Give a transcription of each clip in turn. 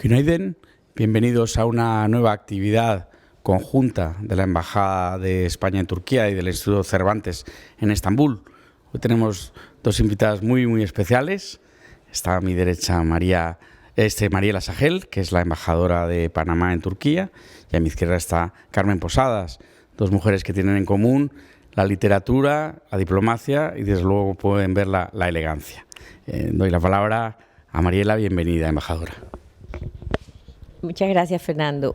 Günaydin, bienvenidos a una nueva actividad conjunta de la Embajada de España en Turquía y del Instituto Cervantes en Estambul. Hoy tenemos dos invitadas muy especiales. Está a mi derecha Mariela Sajel, que es la embajadora de Panamá en Turquía, y a mi izquierda está Carmen Posadas, dos mujeres que tienen en común la literatura, la diplomacia y desde luego pueden ver la elegancia. Doy la palabra a Mariela. Bienvenida, embajadora. Muchas gracias, Fernando.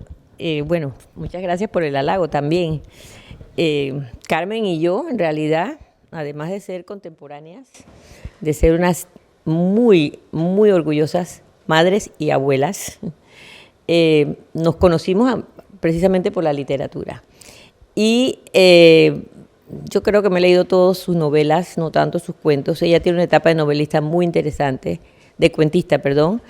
Muchas gracias por el halago también. Carmen y yo, en realidad, además de ser contemporáneas, de ser unas muy orgullosas madres y abuelas, nos conocimos precisamente por la literatura. Y yo creo que me he leído todas sus novelas, no tanto sus cuentos. Ella tiene una etapa de novelista muy interesante, de cuentista, perdón,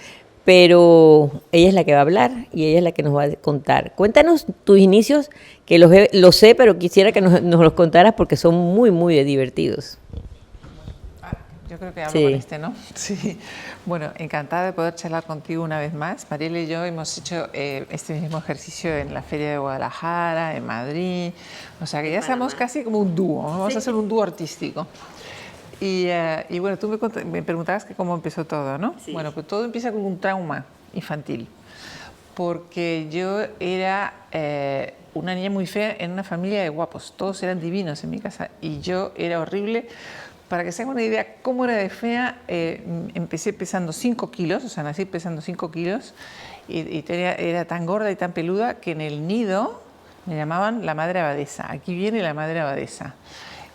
pero ella es la que va a hablar y ella es la que nos va a contar. Cuéntanos tus inicios, que los sé, pero quisiera que nos los contaras porque son muy divertidos. Yo creo que hablo con este, ¿no? Sí. Bueno, encantada de poder charlar contigo una vez más. Mariela y yo hemos hecho este mismo ejercicio en la Feria de Guadalajara, en Madrid. O sea que ya somos casi como un dúo. Vamos a hacer un dúo artístico. Y bueno, tú me preguntabas que cómo empezó todo, ¿no? Sí. Bueno, pues todo empieza con un trauma infantil. Porque yo era una niña muy fea en una familia de guapos. Todos eran divinos en mi casa y yo era horrible. Para que se hagan una idea cómo era de fea, empecé pesando 5 kilos, o sea, nací pesando 5 kilos y era tan gorda y tan peluda que en el nido me llamaban la madre abadesa. Aquí viene la madre abadesa.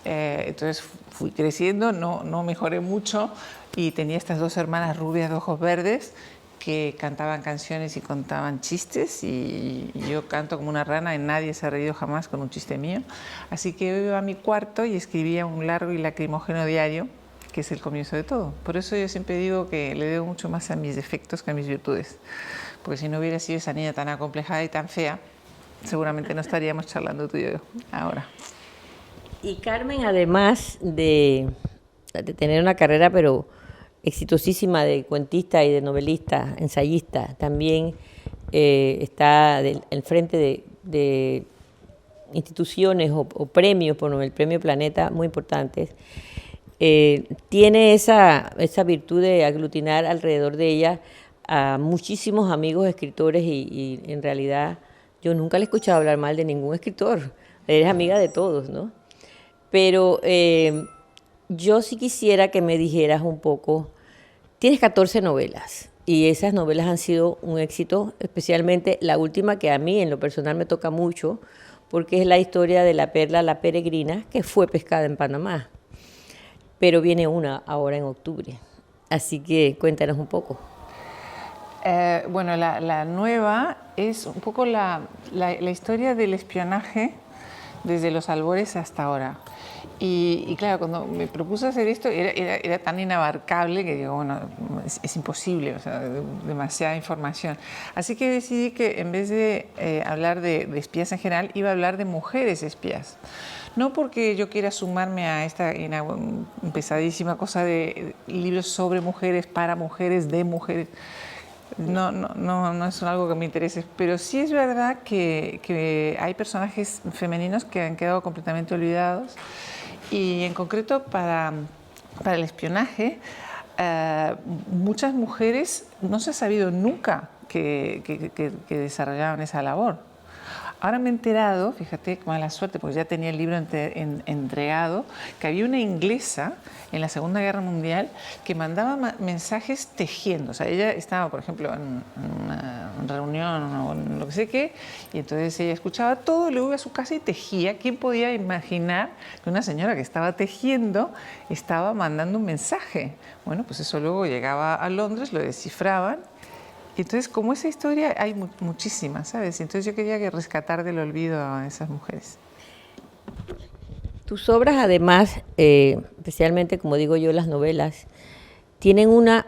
Entonces fui creciendo, no mejoré mucho y tenía estas dos hermanas rubias de ojos verdes que cantaban canciones y contaban chistes y yo canto como una rana y nadie se ha reído jamás con un chiste mío. Así que yo iba a mi cuarto y escribía un largo y lacrimógeno diario, que es el comienzo de todo. Por eso yo siempre digo que le debo mucho más a mis defectos que a mis virtudes, porque si no hubiera sido esa niña tan acomplejada y tan fea, seguramente no estaríamos charlando tú y yo ahora. Y Carmen, además de tener una carrera pero exitosísima de cuentista y de novelista, ensayista, también está al frente de instituciones o premios, por ejemplo, el Premio Planeta, muy importantes. Tiene esa virtud de aglutinar alrededor de ella a muchísimos amigos escritores y en realidad yo nunca le he escuchado hablar mal de ningún escritor. Eres amiga de todos, ¿no? Pero yo sí quisiera que me dijeras un poco, tienes 14 novelas y esas novelas han sido un éxito, especialmente la última que a mí en lo personal me toca mucho, porque es la historia de la perla La Peregrina, que fue pescada en Panamá, pero viene una ahora en octubre. Así que cuéntanos un poco. Bueno, la nueva es un poco la historia del espionaje desde los albores hasta ahora. Y claro, cuando me propuse hacer esto era tan inabarcable que digo, bueno, es imposible, o sea, demasiada información. Así que decidí que en vez de hablar de espías en general, iba a hablar de mujeres espías. No porque yo quiera sumarme a esta pesadísima cosa de libros sobre mujeres, para mujeres, de mujeres. No es algo que me interese, pero sí es verdad que hay personajes femeninos que han quedado completamente olvidados y en concreto para el espionaje muchas mujeres no se ha sabido nunca que desarrollaban esa labor. Ahora me he enterado, fíjate qué mala suerte, porque ya tenía el libro entregado, que había una inglesa en la Segunda Guerra Mundial que mandaba mensajes tejiendo. O sea, ella estaba, por ejemplo, en una reunión o en lo que sé qué, y entonces ella escuchaba todo, luego iba a su casa y tejía. ¿Quién podía imaginar que una señora que estaba tejiendo estaba mandando un mensaje? Bueno, pues eso luego llegaba a Londres, lo descifraban. Entonces, como esa historia hay muchísimas, ¿sabes? Entonces yo quería rescatar del olvido a esas mujeres. Tus obras, además, especialmente, como digo yo, las novelas, tienen una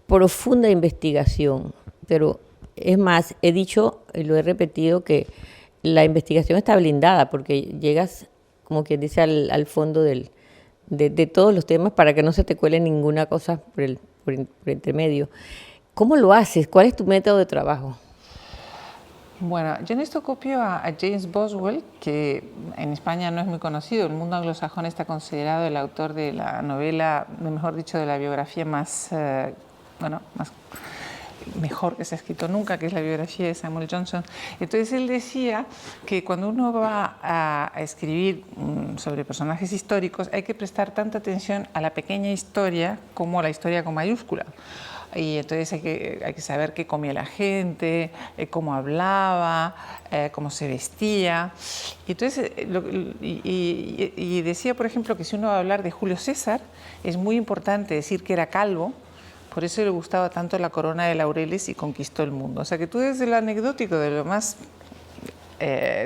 profunda investigación, pero es más, he dicho y lo he repetido que la investigación está blindada porque llegas, como quien dice, al fondo de todos los temas para que no se te cuele ninguna cosa por entre medio. ¿Cómo lo haces? ¿Cuál es tu método de trabajo? Bueno, yo en esto copio a James Boswell, que en España no es muy conocido. El mundo anglosajón está considerado el autor de la novela, mejor dicho, de la biografía mejor que se ha escrito nunca, que es la biografía de Samuel Johnson. Entonces él decía que cuando uno va a escribir sobre personajes históricos hay que prestar tanta atención a la pequeña historia como a la historia con mayúscula. Y entonces hay que saber qué comía la gente, cómo hablaba, cómo se vestía. Y entonces, y decía, por ejemplo, que si uno va a hablar de Julio César, es muy importante decir que era calvo. Por eso le gustaba tanto la corona de laureles y conquistó el mundo. O sea que tú desde lo anecdótico, de lo más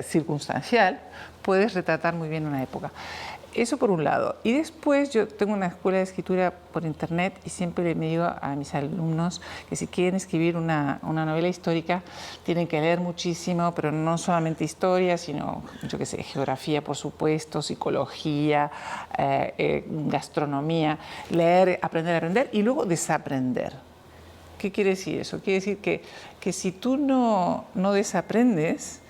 circunstancial, puedes retratar muy bien una época. Eso por un lado. Y después yo tengo una escuela de escritura por internet y siempre le digo a mis alumnos que si quieren escribir una novela histórica tienen que leer muchísimo, pero no solamente historia, sino, yo qué sé, geografía, por supuesto, psicología, gastronomía, leer, aprender y luego desaprender. ¿Qué quiere decir eso? Quiere decir que si tú no desaprendes,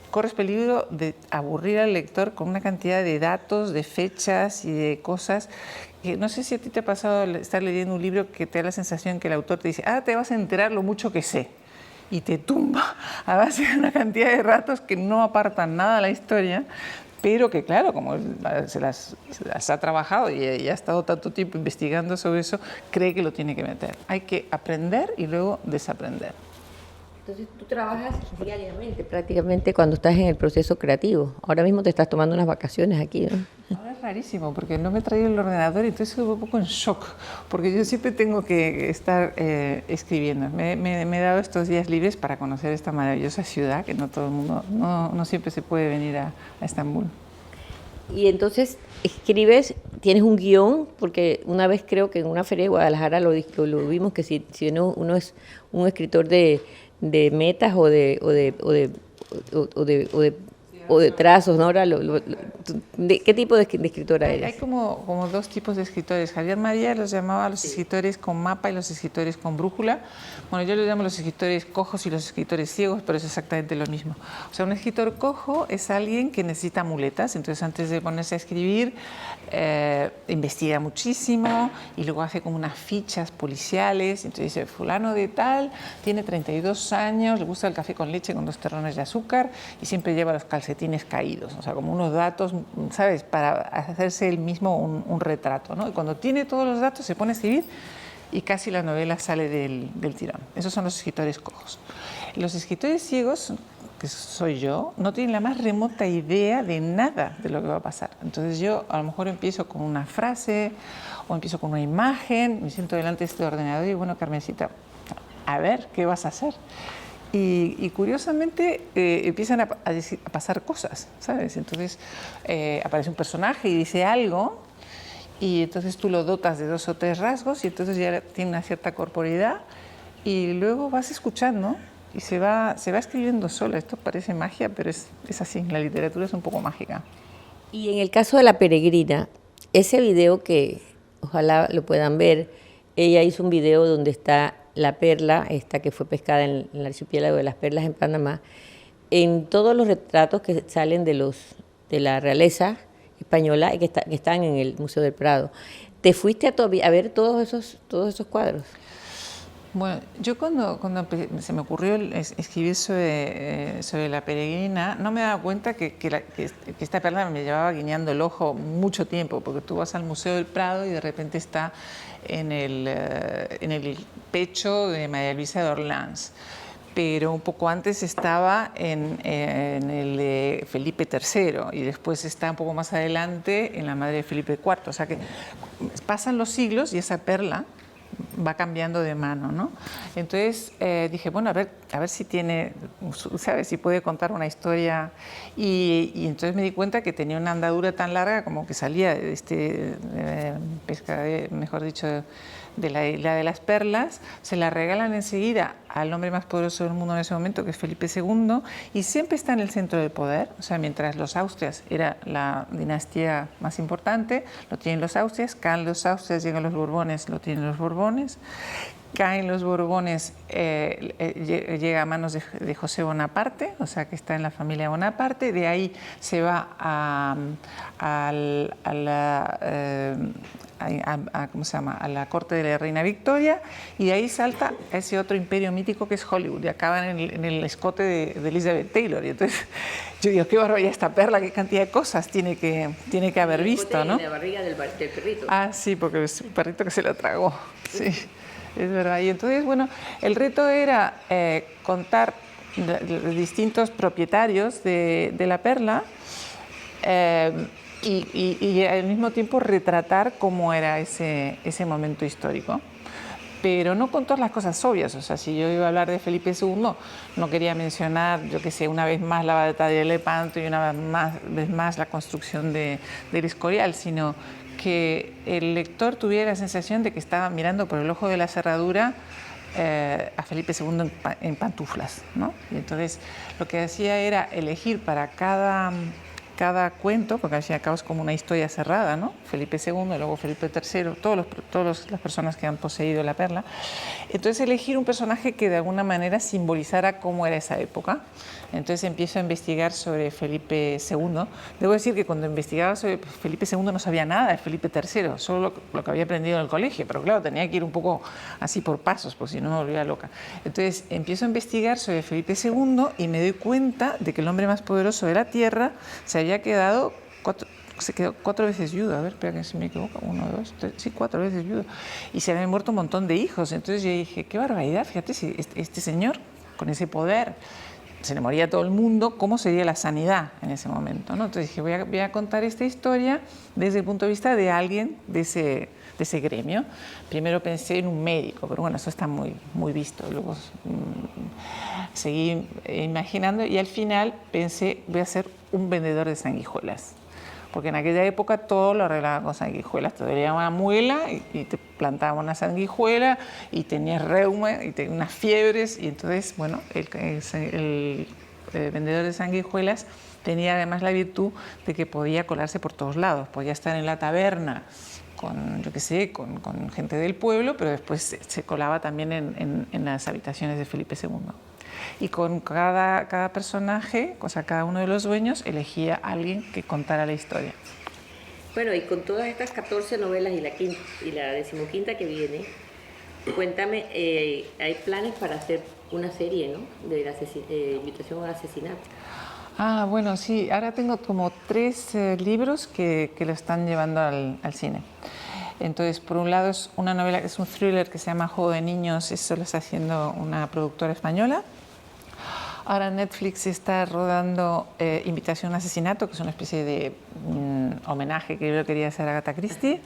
corres peligro de aburrir al lector con una cantidad de datos, de fechas y de cosas que no sé si a ti te ha pasado estar leyendo un libro que te da la sensación que el autor te dice, te vas a enterar lo mucho que sé, y te tumba a base de una cantidad de datos que no apartan nada a la historia, pero que claro, como se las ha trabajado y ha estado tanto tiempo investigando sobre eso, cree que lo tiene que meter. Hay que aprender y luego desaprender. Entonces tú trabajas diariamente, prácticamente, cuando estás en el proceso creativo. Ahora mismo te estás tomando unas vacaciones aquí, ¿no? Ahora es rarísimo porque no me he traído el ordenador y entonces estoy un poco en shock, porque yo siempre tengo que estar escribiendo. Me he dado estos días libres para conocer esta maravillosa ciudad, que no todo el mundo, no siempre se puede venir a Estambul. Y entonces escribes, tienes un guión, porque una vez creo que en una feria de Guadalajara lo vimos, que si uno es un escritor de metas o de trazos, ¿no? Ahora, ¿qué tipo de escritora eres? Hay como dos tipos de escritores. Javier María los llamaba los escritores con mapa y los escritores con brújula. Bueno, yo los llamo los escritores cojos y los escritores ciegos, pero es exactamente lo mismo. O sea, un escritor cojo es alguien que necesita muletas, entonces antes de ponerse a escribir investiga muchísimo y luego hace como unas fichas policiales. Entonces dice, fulano de tal, tiene 32 años, le gusta el café con leche con 2 terrones de azúcar y siempre lleva los calcetines caídos. O sea, como unos datos, ¿sabes?, para hacerse él mismo un retrato, ¿no? Y cuando tiene todos los datos se pone a escribir y casi la novela sale del tirón. Esos son los escritores cojos. Los escritores ciegos, que soy yo, no tienen la más remota idea de nada de lo que va a pasar. Entonces yo a lo mejor empiezo con una frase o empiezo con una imagen, me siento delante de este ordenador y bueno, Carmencita, a ver, ¿qué vas a hacer? Y curiosamente empiezan a pasar cosas, ¿sabes? Entonces aparece un personaje y dice algo y entonces tú lo dotas de 2 o 3 rasgos y entonces ya tiene una cierta corporeidad y luego vas escuchando y se va escribiendo sola. Esto parece magia, pero es así, la literatura es un poco mágica. Y en el caso de La Peregrina, ese video que ojalá lo puedan ver, ella hizo un video donde está la perla, esta que fue pescada en el archipiélago de las Perlas en Panamá, en todos los retratos que salen de la realeza española y que están en el Museo del Prado. ¿Te fuiste a ver todos esos cuadros? Bueno, yo cuando se me ocurrió escribir sobre La Peregrina, no me daba cuenta que esta perla me llevaba guiñando el ojo mucho tiempo, porque tú vas al Museo del Prado y de repente está en el pecho de María Luisa de Orleans, pero un poco antes estaba en el de Felipe III y después está un poco más adelante en la madre de Felipe IV. O sea que pasan los siglos y esa perla va cambiando de mano, ¿no? Entonces dije, bueno, a ver si tiene, ¿sabes?, si puede contar una historia. Y entonces me di cuenta que tenía una andadura tan larga como que salía de pesca, mejor dicho, de la isla de las Perlas. Se la regalan enseguida al hombre más poderoso del mundo en ese momento, que es Felipe II, y siempre está en el centro del poder. O sea, mientras los Austrias era la dinastía más importante, lo tienen los Austrias, caen los Austrias, llegan los Borbones, lo tienen los Borbones. Caen los Borbones, llega a manos de José Bonaparte, o sea que está en la familia Bonaparte, de ahí se va ¿cómo se llama? A la corte de la reina Victoria, y de ahí salta a ese otro imperio mítico que es Hollywood, y acaba en el escote de Elizabeth Taylor. Y entonces yo digo, qué barbaridad esta perla, qué cantidad de cosas tiene que haber visto, ¿no? La barriga del perrito. Ah, sí, porque es un perrito que se lo tragó, sí. Es verdad. Y entonces, bueno, el reto era contar los distintos propietarios de la perla y al mismo tiempo retratar cómo era ese momento histórico. Pero no con todas las cosas obvias. O sea, si yo iba a hablar de Felipe II, no quería mencionar, yo qué sé, una vez más la batalla de Lepanto y una vez más la construcción del Escorial, sino que el lector tuviera la sensación de que estaba mirando por el ojo de la cerradura a Felipe II en pantuflas, ¿no? Y entonces lo que hacía era elegir para cada cuento, porque al fin y al cabo es como una historia cerrada, ¿no? Felipe II, luego Felipe III, todas las personas que han poseído la perla. Entonces elegir un personaje que de alguna manera simbolizara cómo era esa época. Entonces empiezo a investigar sobre Felipe II. Debo decir que cuando investigaba sobre Felipe II no sabía nada de Felipe III, solo lo que había aprendido en el colegio, pero claro, tenía que ir un poco así por pasos, porque si no me volvía loca. Entonces empiezo a investigar sobre Felipe II y me doy cuenta de que el hombre más poderoso de la Tierra se quedó 4 veces viudo. A ver, espera que si me equivoco, 1, 2, 3, sí, 4 veces viudo. Y se habían muerto un montón de hijos. Entonces yo dije, qué barbaridad, fíjate, si este señor con ese poder se le moría a todo el mundo, ¿cómo sería la sanidad en ese momento, ¿no? Entonces dije, voy a contar esta historia desde el punto de vista de alguien de ese gremio. Primero pensé en un médico, pero bueno, eso está muy visto. Luego seguí imaginando y al final pensé, voy a ser un vendedor de sanguijuelas. Porque en aquella época todo lo arreglaban con sanguijuelas. Te dolía una muela y te plantaban una sanguijuela y tenías reuma y tenías unas fiebres. Y entonces, bueno, el vendedor de sanguijuelas tenía además la virtud de que podía colarse por todos lados. Podía estar en la taberna con, yo qué sé, con gente del pueblo, pero después se colaba también en las habitaciones de Felipe II. Y con cada personaje, o sea, cada uno de los dueños elegía a alguien que contara la historia. Bueno, y con todas estas 14 novelas y la 15ª que viene, cuéntame, hay planes para hacer una serie, ¿no? De Invitación al Asesinato. Ah, bueno, sí, ahora tengo como 3 libros que lo están llevando al cine. Entonces, por un lado es una novela, es un thriller que se llama Juego de Niños, eso lo está haciendo una productora española. Ahora Netflix está rodando Invitación al Asesinato, que es una especie de homenaje que yo quería hacer a Agatha Christie.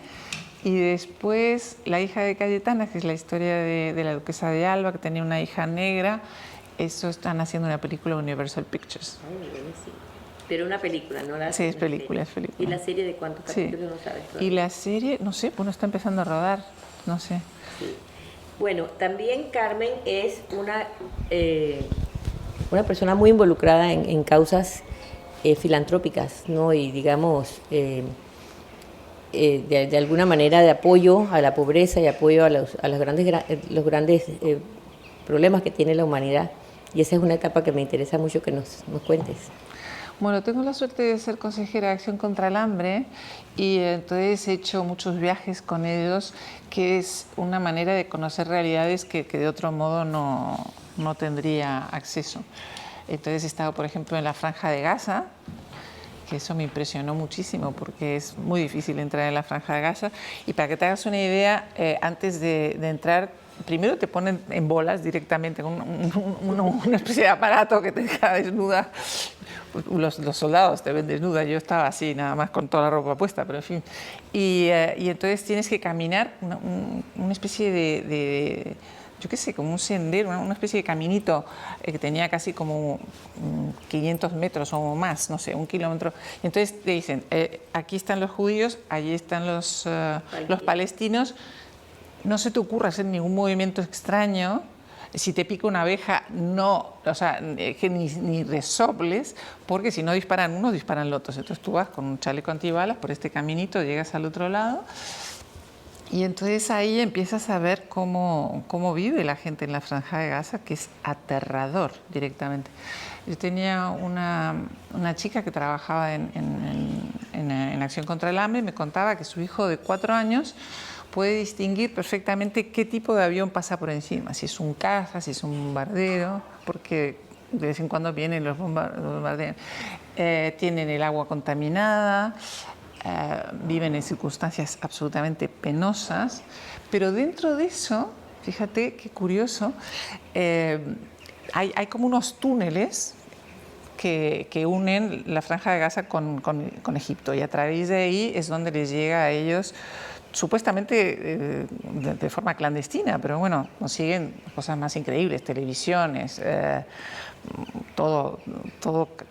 Y después La hija de Cayetana, que es la historia de la duquesa de Alba, que tenía una hija negra. Eso están haciendo una película Universal Pictures. Ay, buenísimo. Pero una película, ¿no? Sí, es película, es película. ¿Y la serie de cuántos capítulos no sabes todavía? Y la serie, no sé, pues no está empezando a rodar, no sé. Sí. Bueno, también Carmen es una persona muy involucrada en causas filantrópicas, ¿no? Y digamos, de alguna manera de apoyo a la pobreza y apoyo a los grandes problemas que tiene la humanidad. Y esa es una etapa que me interesa mucho que nos cuentes. Bueno, tengo la suerte de ser consejera de Acción contra el Hambre y entonces he hecho muchos viajes con ellos, que es una manera de conocer realidades que de otro modo no tendría acceso. Entonces he estado, por ejemplo, en la Franja de Gaza, que eso me impresionó muchísimo porque es muy difícil entrar en la Franja de Gaza. Y para que te hagas una idea, antes de entrar, primero te ponen en bolas directamente, una especie de aparato que te deja desnuda. Los soldados te ven desnuda, yo estaba así, nada más con toda la ropa puesta, pero en fin. Y entonces tienes que caminar una especie de yo qué sé, como un sendero, una especie de caminito que tenía casi como 500 metros o más, no sé, 1 kilómetro. Y entonces te dicen, aquí están los judíos, allí están los palestinos, no se te ocurra hacer ningún movimiento extraño, Si te pica una abeja, no, o sea, que ni resobles, porque si no disparan unos, disparan los otros. Entonces tú vas con un chaleco antibalas por este caminito, llegas al otro lado. Y entonces ahí empiezas a ver cómo vive la gente en la Franja de Gaza, que es aterrador directamente. Yo tenía una chica que trabajaba en Acción contra el Hambre y me contaba que su hijo de 4 años puede distinguir perfectamente qué tipo de avión pasa por encima, si es un caza, si es un bombardero, porque de vez en cuando vienen los bombarderos. Tienen el agua contaminada. Viven en circunstancias absolutamente penosas, pero dentro de eso, fíjate qué curioso, hay como unos túneles que unen la Franja de Gaza con Egipto, y a través de ahí es donde les llega a ellos, supuestamente de forma clandestina, pero bueno, consiguen cosas más increíbles, televisiones, todo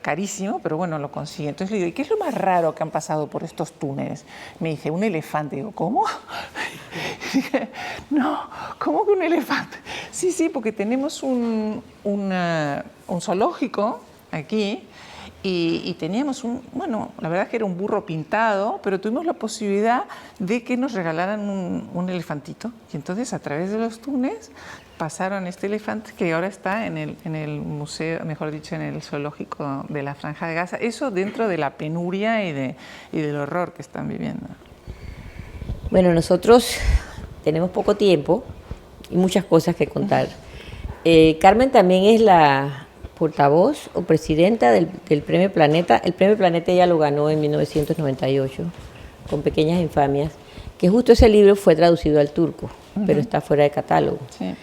carísimo, pero bueno, lo consiguen. Entonces le digo, ¿y qué es lo más raro que han pasado por estos túneles? Me dice, un elefante. Digo, ¿cómo? Dije, no, ¿cómo que un elefante? Sí, porque tenemos un zoológico aquí, y teníamos la verdad es que era un burro pintado, pero tuvimos la posibilidad de que nos regalaran un elefantito. Y entonces a través de los túneles pasaron este elefante que ahora está en el museo, mejor dicho, en el zoológico de la Franja de Gaza. Eso dentro de la penuria y del horror que están viviendo. Bueno, nosotros tenemos poco tiempo y muchas cosas que contar. Carmen también es la portavoz o presidenta del Premio Planeta. El Premio Planeta ella lo ganó en 1998 con Pequeñas Infamias, que justo ese libro fue traducido al turco, pero está fuera de catálogo. Sí.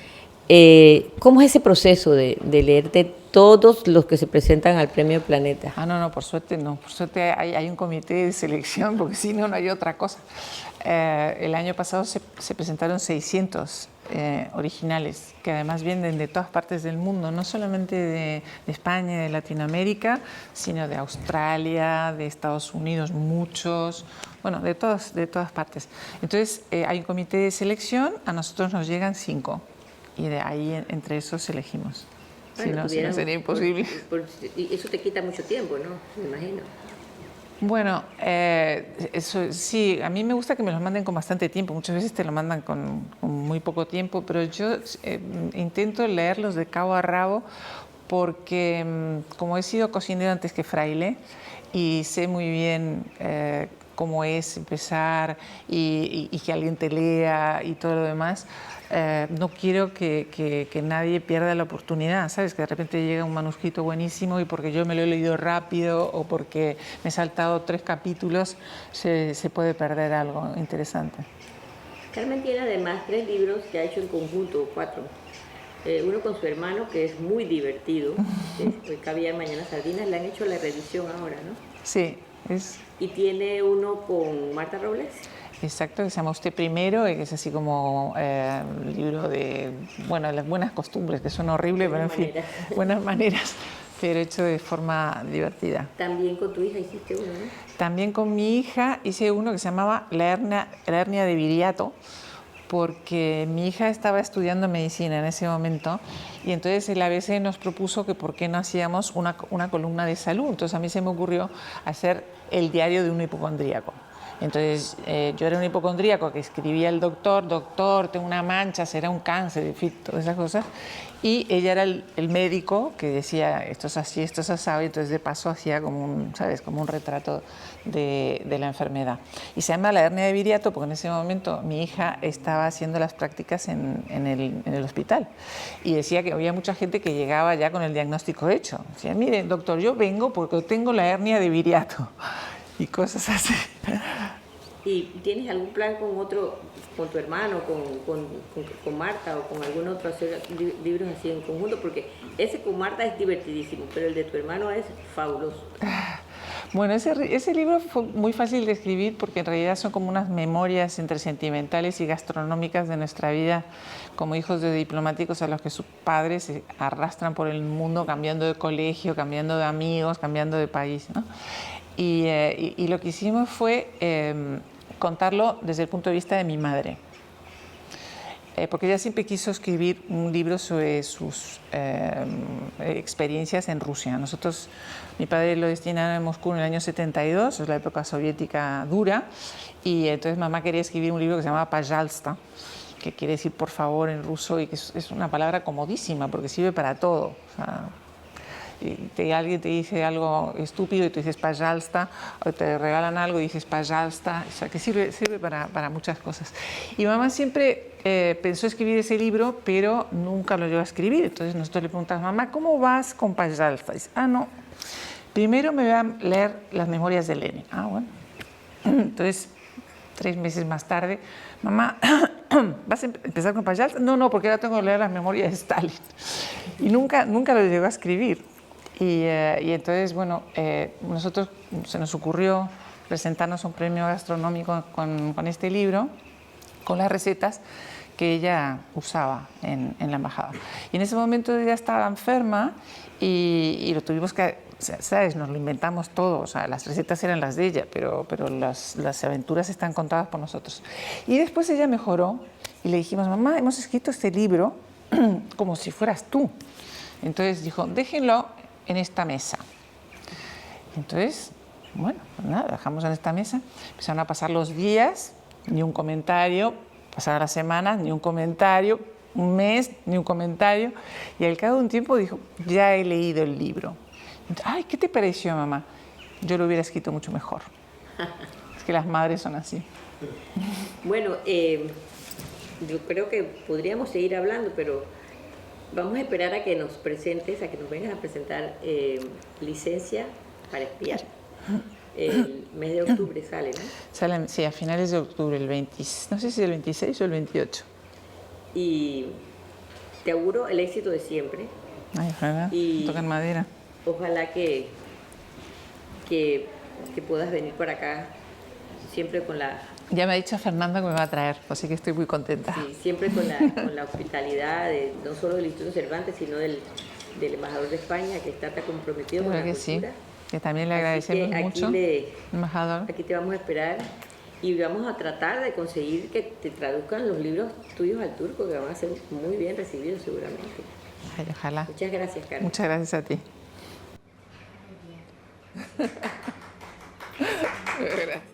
¿Cómo es ese proceso de leerte todos los que se presentan al Premio Planeta? No, por suerte no. Por suerte hay un comité de selección, porque si no, no hay otra cosa. El año pasado se presentaron 600 originales, que además vienen de todas partes del mundo, no solamente de España, de Latinoamérica, sino de Australia, de Estados Unidos, muchos, bueno, de todas partes. Entonces hay un comité de selección, a nosotros nos llegan 5, y de ahí entre esos elegimos. Bueno, si no sería imposible. Y eso te quita mucho tiempo, ¿no? Me imagino. Bueno, eso sí, a mí me gusta que me los manden con bastante tiempo. Muchas veces te lo mandan con muy poco tiempo, pero yo intento leerlos de cabo a rabo, porque como he sido cocinero antes que fraile y sé muy bien cómo es empezar y que alguien te lea y todo lo demás, no quiero que nadie pierda la oportunidad, ¿sabes? Que de repente llega un manuscrito buenísimo y porque yo me lo he leído rápido o porque me he saltado 3 capítulos se puede perder algo interesante. Carmen tiene además 3 libros que ha hecho en conjunto, 4. Uno con su hermano, que es muy divertido, que es Caviar, Mañana Sardinas. Le han hecho la reedición ahora, ¿no? Sí. Y tiene uno con Marta Robles. Exacto, que se llama Usted Primero, que es así como un libro de, las buenas costumbres, que son horribles, pero en fin, buenas maneras, pero hecho de forma divertida. También con tu hija hiciste uno, ¿no? También con mi hija hice uno que se llamaba La hernia de Viriato, porque mi hija estaba estudiando medicina en ese momento y entonces el ABC nos propuso que por qué no hacíamos una columna de salud. Entonces a mí se me ocurrió hacer el diario de un hipocondríaco. Entonces yo era un hipocondríaco que escribía al doctor, tengo una mancha, será un cáncer, en fin, todas esas cosas. Y ella era el médico que decía esto es así, esto es asado, y entonces de paso hacía como un retrato de la enfermedad. Y se llama La hernia de Viriato porque en ese momento mi hija estaba haciendo las prácticas en el hospital y decía que había mucha gente que llegaba ya con el diagnóstico hecho. Decía, mire, doctor, yo vengo porque tengo la hernia de Viriato. Y cosas así. ¿Y tienes algún plan con tu hermano, con Marta o con algún otro hacer libros así en conjunto? Porque ese con Marta es divertidísimo, pero el de tu hermano es fabuloso. Bueno, ese libro fue muy fácil de escribir porque en realidad son como unas memorias entre sentimentales y gastronómicas de nuestra vida como hijos de diplomáticos a los que sus padres se arrastran por el mundo cambiando de colegio, cambiando de amigos, cambiando de país, ¿no? Y lo que hicimos fue contarlo desde el punto de vista de mi madre. porque ella siempre quiso escribir un libro sobre sus experiencias en Rusia. Mi padre lo destinaron en Moscú en el año 72, es la época soviética dura, y entonces mamá quería escribir un libro que se llamaba Pajalsta, que quiere decir por favor en ruso, y que es una palabra comodísima porque sirve para todo. O sea, alguien te dice algo estúpido y tú dices Pajalsta, o te regalan algo y dices Pajalsta, o sea, que sirve para muchas cosas. Y mamá siempre pensó escribir ese libro, pero nunca lo llegó a escribir. Entonces nosotros le preguntamos, mamá, ¿cómo vas con Pajalsta? Y dice, no, primero me voy a leer las memorias de Lenin. Bueno. Entonces, 3 meses más tarde, mamá, ¿vas a empezar con Pajalsta? No, porque ahora tengo que leer las memorias de Stalin. Y nunca lo llegó a escribir. Y entonces, bueno, nosotros se nos ocurrió presentarnos un premio gastronómico con este libro, con las recetas que ella usaba en la embajada. Y en ese momento ella estaba enferma y lo tuvimos que, ¿sabes? Nos lo inventamos todo, o sea, las recetas eran las de ella, pero las aventuras están contadas por nosotros. Y después ella mejoró y le dijimos, mamá, hemos escrito este libro como si fueras tú. Entonces dijo, déjenlo en esta mesa. Entonces, bueno, pues nada, dejamos en esta mesa, empezaron a pasar los días, ni un comentario, pasaron las semanas, ni un comentario, un mes, ni un comentario, y al cabo de un tiempo dijo, ya he leído el libro. Entonces, ay, ¿qué te pareció, mamá? Yo lo hubiera escrito mucho mejor. Es que las madres son así. Bueno, yo creo que podríamos seguir hablando, pero vamos a esperar a que nos presentes, a que nos vengas a presentar Licencia para espiar. El mes de octubre sale, ¿no? Sale, sí, a finales de octubre, no sé si el 26 o el 28. Y te auguro el éxito de siempre. Ay, ojalá, tocan madera. Ojalá que puedas venir por acá siempre con la... Ya me ha dicho Fernanda que me va a traer, así que estoy muy contenta. Sí, siempre con la hospitalidad no solo del Instituto Cervantes, sino del embajador de España, que está tan comprometido con la cultura. Sí, que también le agradecemos mucho, embajador. Aquí te vamos a esperar y vamos a tratar de conseguir que te traduzcan los libros tuyos al turco, que van a ser muy bien recibidos seguramente. Ay, ojalá. Muchas gracias, Carmen. Muchas gracias a ti. Gracias.